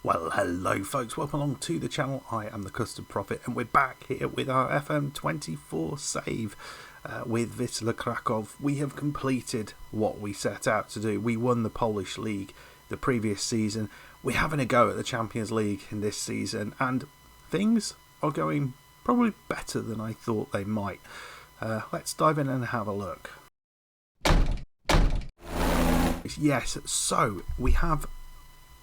Well, hello folks, welcome along to the channel. I am the Custard Prophet and we're back here with our FM24 save with Wisla Krakow. We have completed what we set out to do. We won the Polish League the previous season. We're having a go at the Champions League in this season and things are going probably better than I thought they might. Let's dive in and have a look. Yes, so we have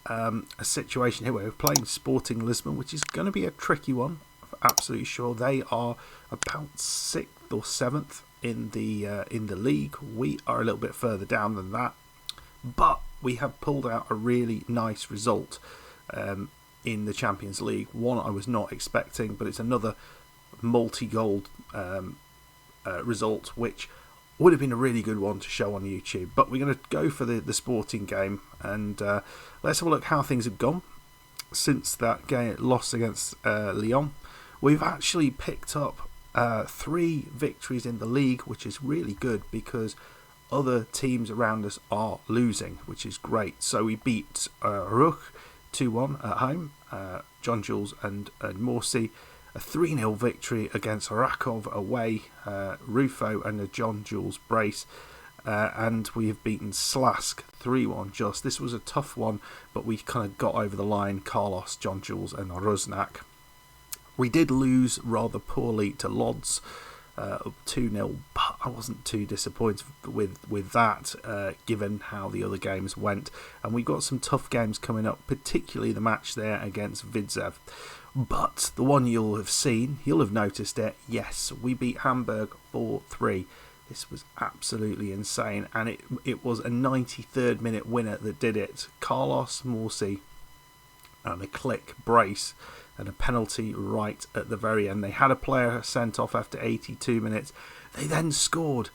a situation here where we're playing Sporting Lisbon, which is going to be a tricky one. I'm absolutely sure they are about 6th or 7th in the league. We are a little bit further down than that, but we have pulled out a really nice result in the Champions League. One I was not expecting, but it's another multi-goal result, which would have been a really good one to show on YouTube. But we're going to go for the Sporting game, and let's have a look how things have gone since that game loss against Lyon. We've actually picked up 3 victories in the league, which is really good because other teams around us are losing, which is great. So we beat Ruch 2-1 at home, John Jules and Morsi. A 3-0 victory against Rakov away, Rufo and a John Jules brace. And we have beaten Slask 3-1 just. This was a tough one, but we kind of got over the line. Carlos, John Jules and Rusnak. We did lose rather poorly to Lodz, 2-0, but I wasn't too disappointed with that, given how the other games went. And we've got some tough games coming up, particularly the match there against Widzew. But the one you'll have seen, you'll have noticed it, yes, we beat Hamburg 4-3. This was absolutely insane, and it was a 93rd minute winner that did it. Carlos Morsi and a click brace and a penalty right at the very end. They had a player sent off after 82 minutes. They then scored,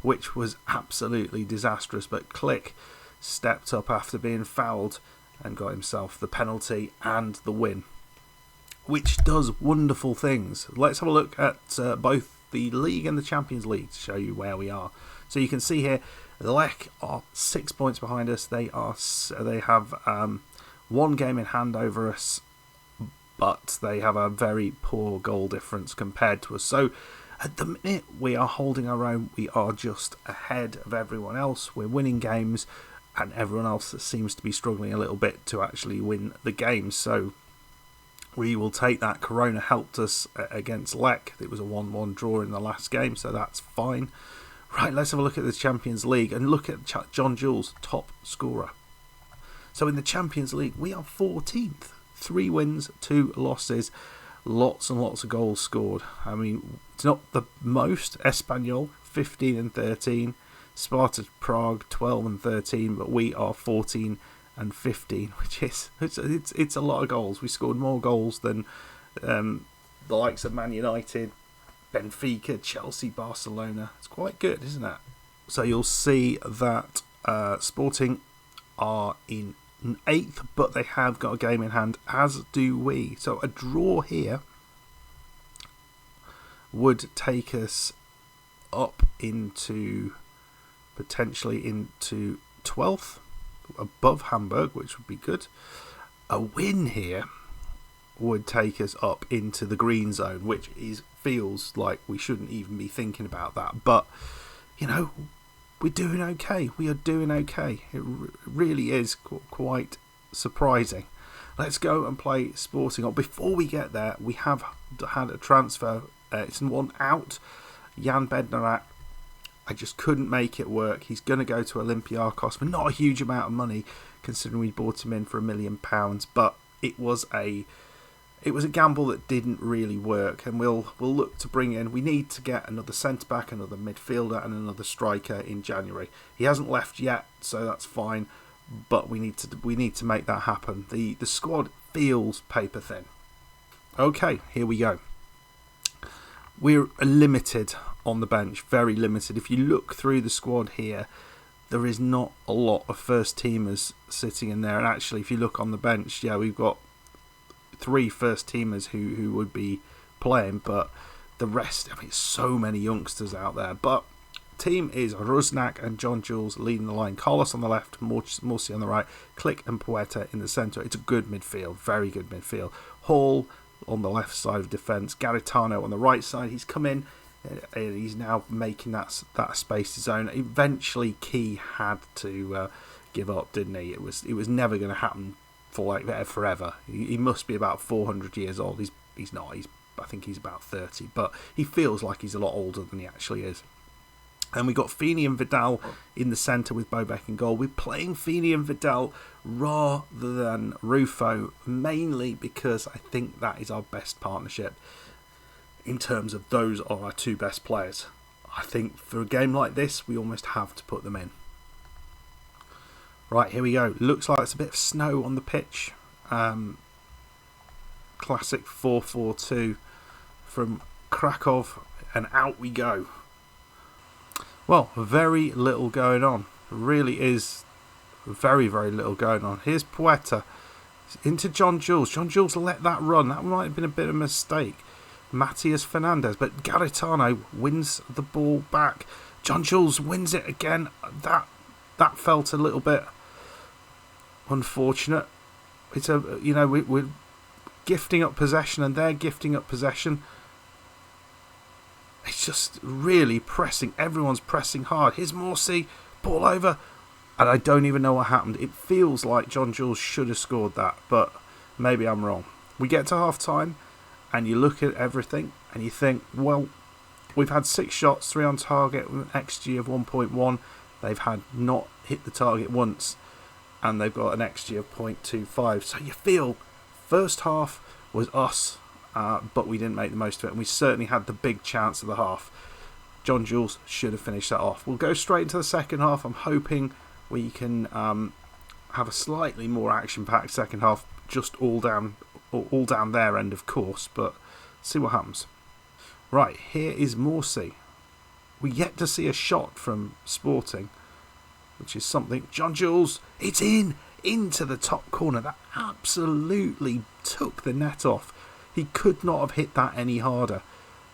which was absolutely disastrous, but Click stepped up after being fouled and got himself the penalty and the win, which does wonderful things. Let's have a look at both the League and the Champions League to show you where we are. So you can see here, Lech are 6 points behind us. They have 1 game in hand over us, but they have a very poor goal difference compared to us. So at the minute, we are holding our own. We are just ahead of everyone else. We're winning games, and everyone else seems to be struggling a little bit to actually win the game. So we will take that. Corona helped us against Lech. It was a 1-1 draw in the last game, so that's fine. Right, let's have a look at the Champions League and look at John Jules, top scorer. So in the Champions League, we are 14th. 3 wins, 2 losses, lots and lots of goals scored. I mean, it's not the most. Espanyol, 15 and 13. Sparta Prague, 12 and 13, but we are 14 and 15, which is it's a lot of goals. We scored more goals than the likes of Man United, Benfica, Chelsea, Barcelona. It's quite good, isn't it? So you'll see that Sporting are in 8th, but they have got a game in hand, as do we. So a draw here would take us up into potentially into 12th, above Hamburg, which would be good. A win here would take us up into the green zone, which feels like we shouldn't even be thinking about that, but you know, we're doing okay. We are doing okay. It really is quite surprising. Let's go and play Sporting. Oh, before we get there, we have had a transfer. It's one out. Jan Bednarak. I just couldn't make it work. He's going to go to Olympiacos for not a huge amount of money, considering we bought him in for £1 million. But it was a gamble that didn't really work, and we'll look to bring in. We need to get another centre back, another midfielder, and another striker in January. He hasn't left yet, so that's fine. But we need to make that happen. The squad feels paper thin. Okay, here we go. We're limited on the bench, very limited. If you look through the squad here, there is not a lot of first teamers sitting in there. And actually, if you look on the bench, yeah, we've got 3 first teamers who would be playing, but the rest, I mean, so many youngsters out there. But team is Rusnak and John Jules leading the line. Carlos on the left, Morsi on the right, Click and Poeta in the centre. It's a good midfield, very good midfield. Hall on the left side of defence, Garitano on the right side. He's come in and he's now making that space his own. Eventually, Key had to give up, didn't he? It was never going to happen for like forever. He must be about 400 years old. He's not. I think he's about 30, but he feels like he's a lot older than he actually is. And we got Feeney and Vidal in the centre with Bobek in goal. We're playing Feeney and Vidal rather than Rufo, mainly because I think that is our best partnership in terms of those are our two best players. I think for a game like this, we almost have to put them in. Right, here we go. Looks like it's a bit of snow on the pitch. Classic 4-4-2 from Krakow, and out we go. Well, very little going on. Really is very, very little going on. Here's Poeta into John Jules. John Jules let that run. That might have been a bit of a mistake. Matias Fernandez, but Garitano wins the ball back. John Jules wins it again. That felt a little bit unfortunate. It's we're gifting up possession and they're gifting up possession. It's just really pressing. Everyone's pressing hard. Here's Morsi, ball over, and I don't even know what happened. It feels like John Jules should have scored that, but maybe I'm wrong. We get to half time and you look at everything and you think, well, we've had 6 shots, 3 on target with an XG of 1.1. They've had not hit the target once and they've got an XG of 0.25. So you feel first half was us, but we didn't make the most of it, and we certainly had the big chance of the half. John Jules should have finished that off. We'll go straight into the second half. I'm hoping we can have a slightly more action-packed second half, just all down their end, of course, but see what happens. Right, here is Morsi. We yet to see a shot from Sporting, which is something. John Jules, it's into the top corner. That absolutely took the net off. He could not have hit that any harder.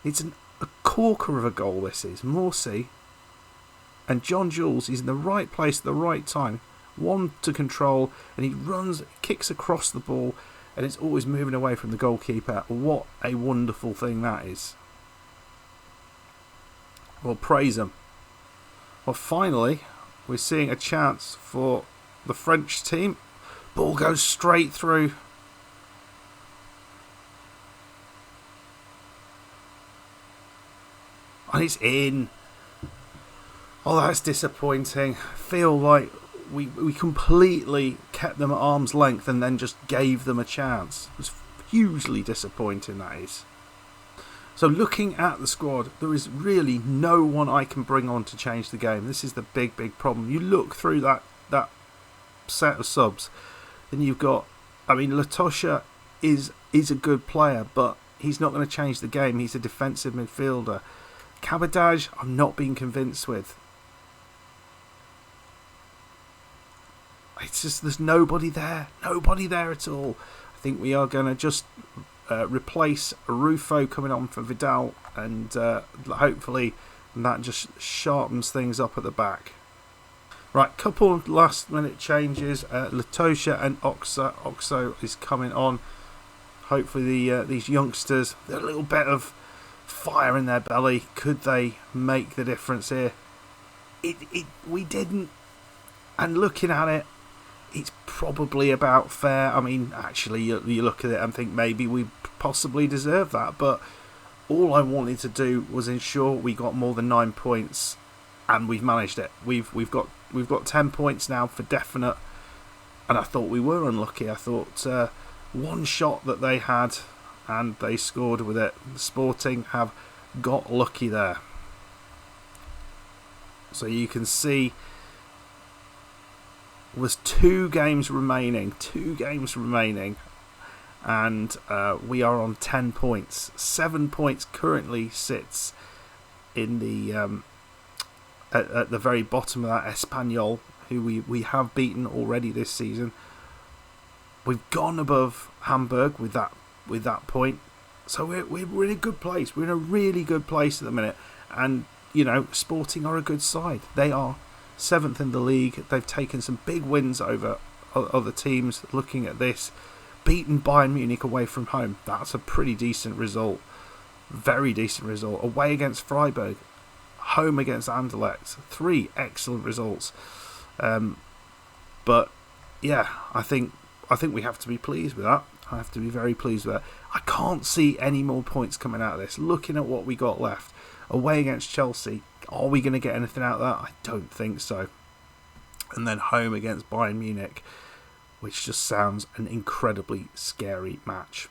It's a corker of a goal, this is. Morsi and John Jules is in the right place at the right time. One to control, and he runs, kicks across the ball, and it's always moving away from the goalkeeper. What a wonderful thing that is. Well, praise him. Well, finally, we're seeing a chance for the French team. Ball goes straight through. And it's in. Oh, that's disappointing. Feel like we completely kept them at arm's length and then just gave them a chance. It was hugely disappointing, that is. So looking at the squad, there is really no one I can bring on to change the game. This is the big, big problem. You look through that set of subs and you've got, Latosha is a good player, but he's not going to change the game. He's a defensive midfielder. Cabadage, I'm not being convinced with. It's just there's nobody there at all. I think we are going to just replace Rufo coming on for Vidal, and hopefully that just sharpens things up at the back. Right, couple of last minute changes. Latosha and Oxo is coming on. Hopefully these youngsters, a little bit of fire in their belly. Could they make the difference here? We didn't. And looking at it, it's probably about fair. Actually, you look at it and think maybe we possibly deserve that. But all I wanted to do was ensure we got more than 9 points, and we've managed it. We've got 10 points now for definite. And I thought we were unlucky. I thought one shot that they had, and they scored with it. Sporting have got lucky there. So you can see was 2 games remaining, and we are on 10 points. 7 points currently sits in the at the very bottom of that Espanyol, who we have beaten already this season. We've gone above Hamburg with that point, so we're in a good place. We're in a really good place at the minute, and Sporting are a good side. They are 7th in the league. They've taken some big wins over other teams. Looking at this, beaten Bayern Munich away from home. That's a pretty decent result. Very decent result. Away against Freiburg. Home against Anderlecht. 3 excellent results. But yeah, I think we have to be pleased with that. I have to be very pleased with that. I can't see any more points coming out of this. Looking at what we got left. Away against Chelsea. Are we going to get anything out of that? I don't think so. And then home against Bayern Munich, which just sounds an incredibly scary match.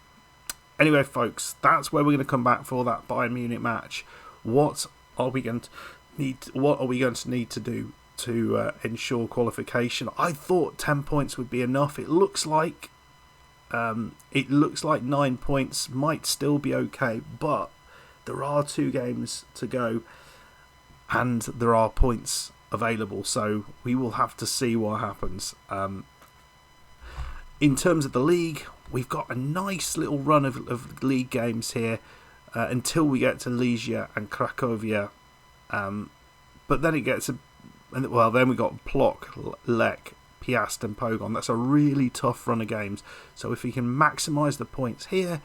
Anyway, folks, that's where we're going to come back for that Bayern Munich match. What are we going to need to do to ensure qualification? I thought 10 points would be enough. It looks like 9 points might still be okay, but there are 2 games to go and there are points available, so we will have to see what happens. In terms of the league, we've got a nice little run of league games here until we get to Legia and Cracovia, but then it gets then we got Plock, Lech, Piast and Pogon. That's a really tough run of games, so if we can maximise the points here,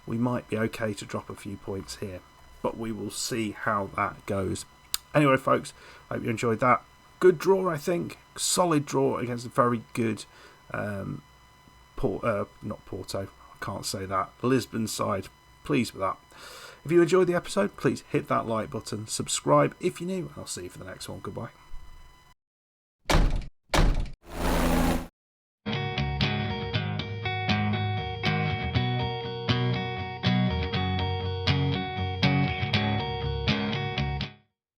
we might be okay to drop a few points here, but we will see how that goes. Anyway, folks, I hope you enjoyed that. Good draw, I think. Solid draw against a very good not Porto, I can't say that, Lisbon side. Pleased with that. If you enjoyed the episode, please hit that like button, subscribe if you're new, and I'll see you for the next one. Goodbye.